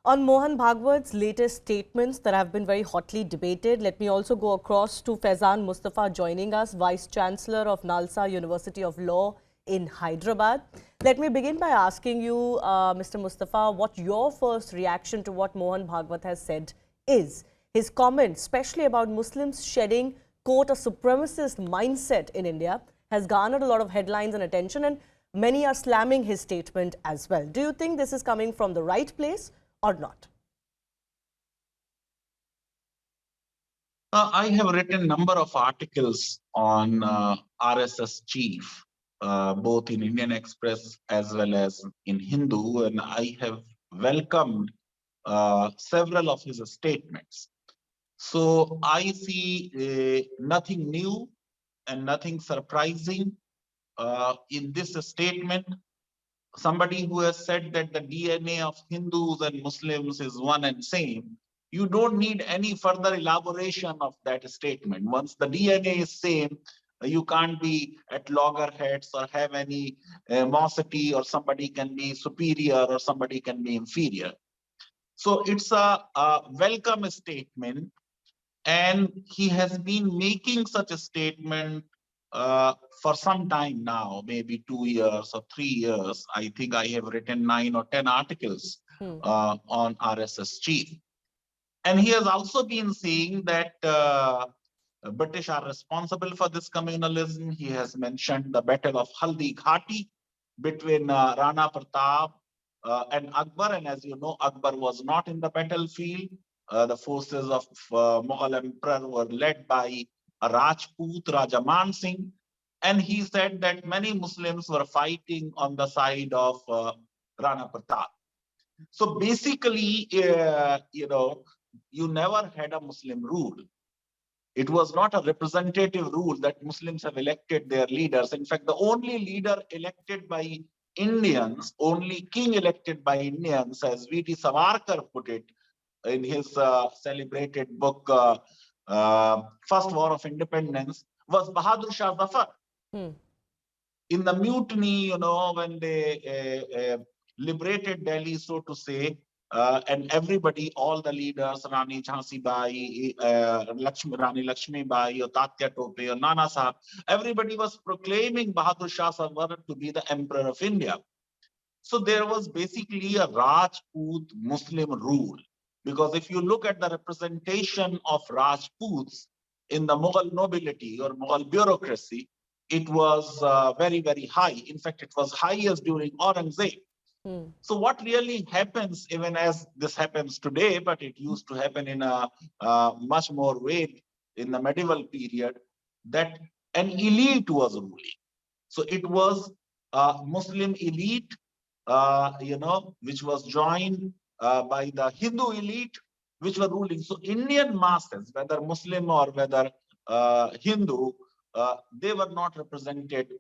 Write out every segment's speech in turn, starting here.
On Mohan Bhagwat's latest statements that have been very hotly debated, let me also go across to Faizan Mustafa joining us, Vice Chancellor of Nalsa University of Law in Hyderabad. Let me begin by asking you, Mr. Mustafa, what your first reaction to what Mohan Bhagwat has said is. His comments, especially about Muslims shedding, quote, a supremacist mindset in India, has garnered a lot of headlines and attention, and many are slamming his statement as well. Do you think this is coming from the right place or not? I have written a number of articles on RSS Chief, both in Indian Express as well as in Hindu, and I have welcomed several of his statements. So I see nothing new and nothing surprising in this statement. Somebody who has said that the DNA of Hindus and Muslims is one and same, you don't need any further elaboration of that statement. Once the DNA is same, you can't be at loggerheads or have any animosity, or somebody can be superior or somebody can be inferior. So it's a welcome statement, and he has been making such a statement for some time now, maybe 2 years or 3 years. I think I have written 9 or 10 articles on RSS Chief. And he has also been saying that British are responsible for this communalism. He has mentioned the Battle of Haldi Ghati between Rana Pratap and Akbar. And as you know, Akbar was not in the battlefield. The forces of Mughal Emperor were led by a Rajput, Raja Man Singh. And he said that many Muslims were fighting on the side of Rana Pratap. So basically, you never had a Muslim rule. It was not a representative rule that Muslims have elected their leaders. In fact, the only leader elected by Indians, only king elected by Indians, as V.T. Savarkar put it in his celebrated book, First War of Independence, was Bahadur Shah Zafar. In the mutiny, when they liberated Delhi, so to say, and everybody, all the leaders, Rani Jhansi Bai, Rani Lakshmi Bai, or Tatya Tope, or Nana Sahab, everybody was proclaiming Bahadur Shah Zafar to be the emperor of India. So there was basically a Rajput Muslim rule. Because if you look at the representation of Rajputs in the Mughal nobility or Mughal bureaucracy, it was very, very high. In fact, it was highest during Aurangzeb. So what really happens, even as this happens today, but it used to happen in a much more way in the medieval period, that an elite was ruling. So it was a Muslim elite, which was joined by the Hindu elite, which were ruling. So Indian masses, whether Muslim or whether Hindu, they were not represented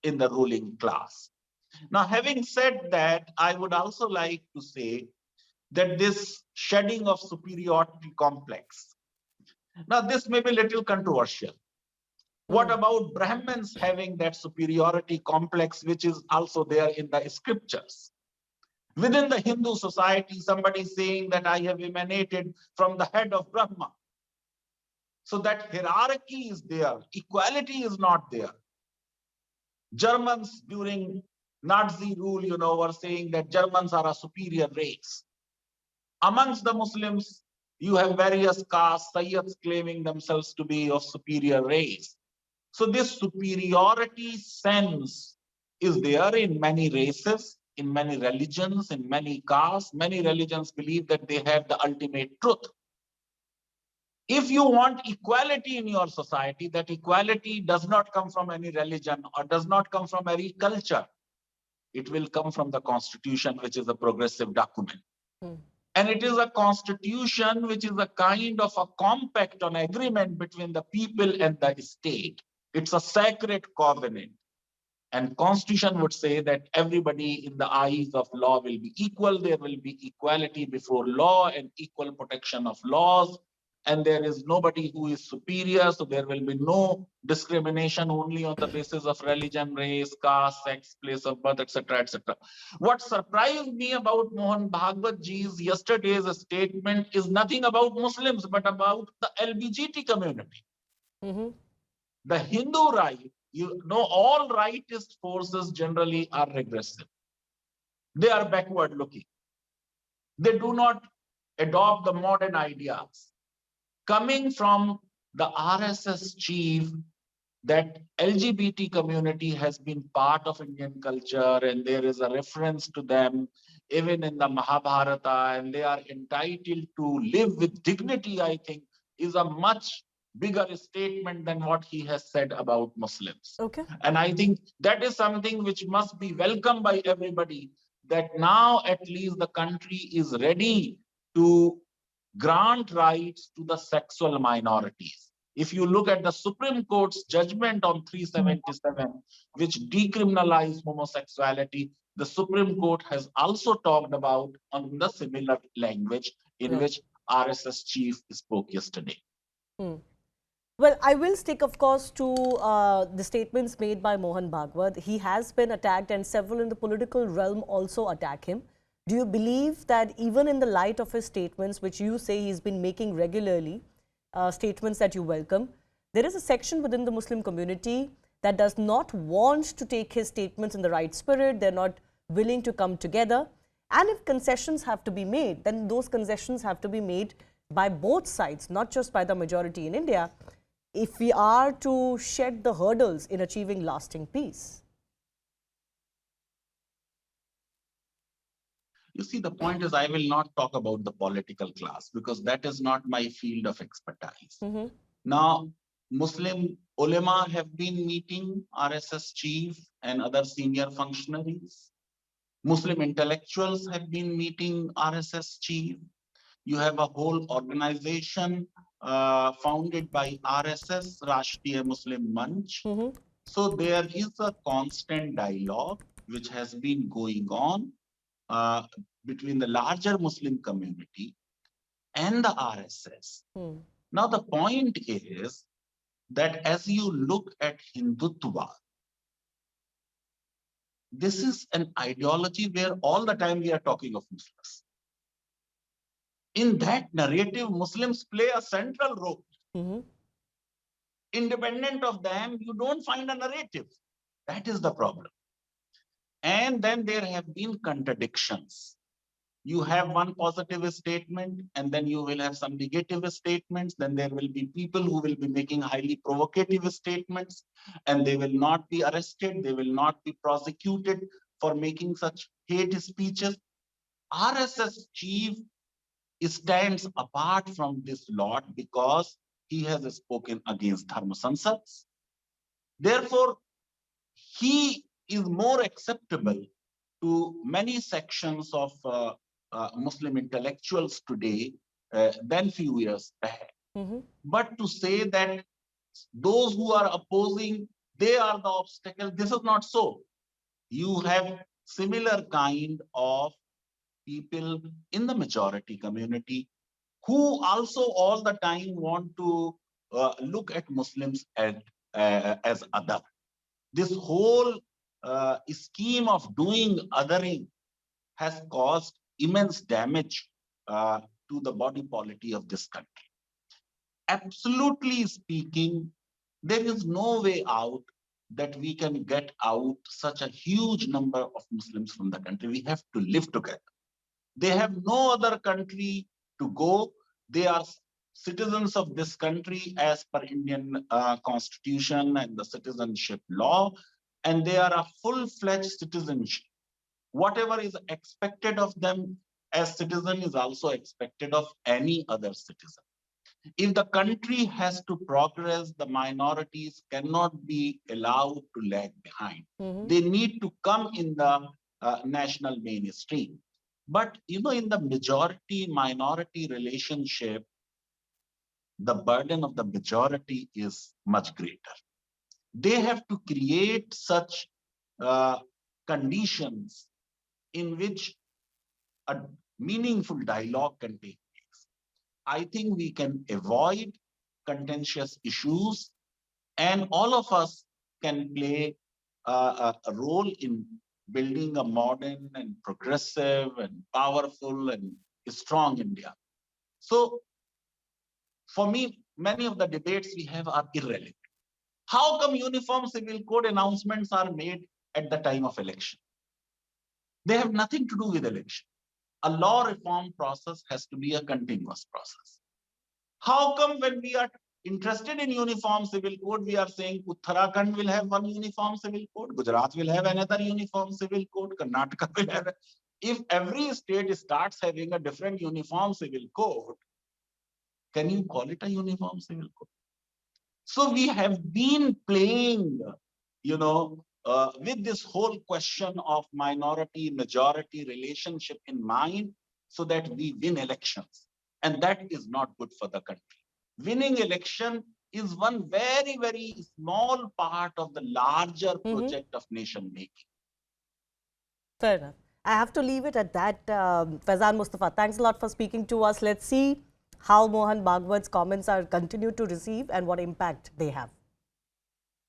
in the ruling class. Now, having said that, I would also like to say that this shedding of superiority complex, now this may be a little controversial. What about Brahmins having that superiority complex, which is also there in the scriptures? Within the Hindu society, somebody saying that I have emanated from the head of Brahma. So that hierarchy is there, equality is not there. Germans during Nazi rule, were saying that Germans are a superior race. Amongst the Muslims, you have various castes, Sayyids claiming themselves to be of superior race. So this superiority sense is there in many races, in many religions, in many castes. Many religions believe that they have the ultimate truth. If you want equality in your society, that equality does not come from any religion or does not come from any culture. It will come from the constitution, which is a progressive document. And it is a constitution which is a kind of a compact, an agreement between the people and the state. It's a sacred covenant. And constitution would say that everybody in the eyes of law will be equal. There will be equality before law and equal protection of laws. and there is nobody who is superior, so there will be no discrimination only on the basis of religion, race, caste, sex, place of birth, etc., etc. What surprised me about Mohan Bhagwat ji's yesterday's statement is nothing about Muslims, but about the LBGT community. Mm-hmm. The Hindu right, you know, all rightist forces generally are regressive. They are backward looking. They do not adopt the modern ideas. Coming from the RSS chief, that LGBT community has been part of Indian culture and there is a reference to them even in the Mahabharata, and they are entitled to live with dignity, I think, is a much bigger statement than what he has said about Muslims. Okay. And I think that is something which must be welcomed by everybody, that now at least the country is ready to grant rights to the sexual minorities. If you look at the Supreme Court's judgment on 377, which decriminalized homosexuality, the Supreme Court has also talked about on the similar language in Right. which RSS chief spoke yesterday. Hmm. Well, I will stick, of course, to the statements made by Mohan Bhagwat. He has been attacked, and several in the political realm also attack him. Do you believe that even in the light of his statements, which you say he's been making regularly, statements that you welcome, there is a section within the Muslim community that does not want to take his statements in the right spirit? They're not willing to come together. And if concessions have to be made, then those concessions have to be made by both sides, not just by the majority in India, if we are to shed the hurdles in achieving lasting peace. You see, the point is, I will not talk about the political class because that is not my field of expertise. Mm-hmm. Now, Muslim ulema have been meeting RSS chief and other senior functionaries. Muslim intellectuals have been meeting RSS chief. You have a whole organization founded by RSS, Rashtriya Muslim Manch. Mm-hmm. So there is a constant dialogue which has been going on uh, between the larger Muslim community and the RSS. Mm. Now, the point is that as you look at Hindutva, this is an ideology where all the time we are talking of Muslims. In that narrative, Muslims play a central role. Mm-hmm. Independent of them, you don't find a narrative. That is the problem. And then there have been contradictions. You have one positive statement, and then you will have some negative statements. Then there will be people who will be making highly provocative statements, and they will not be arrested. They will not be prosecuted for making such hate speeches. RSS chief stands apart from this lot because he has spoken against Dharma Sansads. Therefore, he is more acceptable to many sections of Muslim intellectuals today than few years back. Mm-hmm. But to say that those who are opposing, they are the obstacle, this is not so. You have similar kind of people in the majority community who also all the time want to look at Muslims as other. This whole scheme of doing othering has caused immense damage to the body polity of this country. Absolutely speaking, there is no way out that we can get out such a huge number of Muslims from the country. We have to live together. They have no other country to go. They are citizens of this country as per Indian constitution and the citizenship law, and they are a full-fledged citizenship. Whatever is expected of them as citizen is also expected of any other citizen. If the country has to progress, the minorities cannot be allowed to lag behind. Mm-hmm. They need to come in the national mainstream. But you know, in the majority-minority relationship, the burden of the majority is much greater. They have to create such conditions in which a meaningful dialogue can take place. I think we can avoid contentious issues, and all of us can play a role in building a modern and progressive and powerful and strong India. So, for me, many of the debates we have are irrelevant. How come uniform civil code announcements are made at the time of election? They have nothing to do with election. A law reform process has to be a continuous process. How come when we are interested in uniform civil code, we are saying Uttarakhand will have one uniform civil code, Gujarat will have another uniform civil code, Karnataka will have. If every state starts having a different uniform civil code, can you call it a uniform civil code? So we have been playing, with this whole question of minority majority relationship in mind so that we win elections. And that is not good for the country. Winning election is one very, very small part of the larger project of nation making. Fair enough. I have to leave it at that. Faizan Mustafa, thanks a lot for speaking to us. Let's see how Mohan Bhagwat's comments are continued to receive and what impact they have.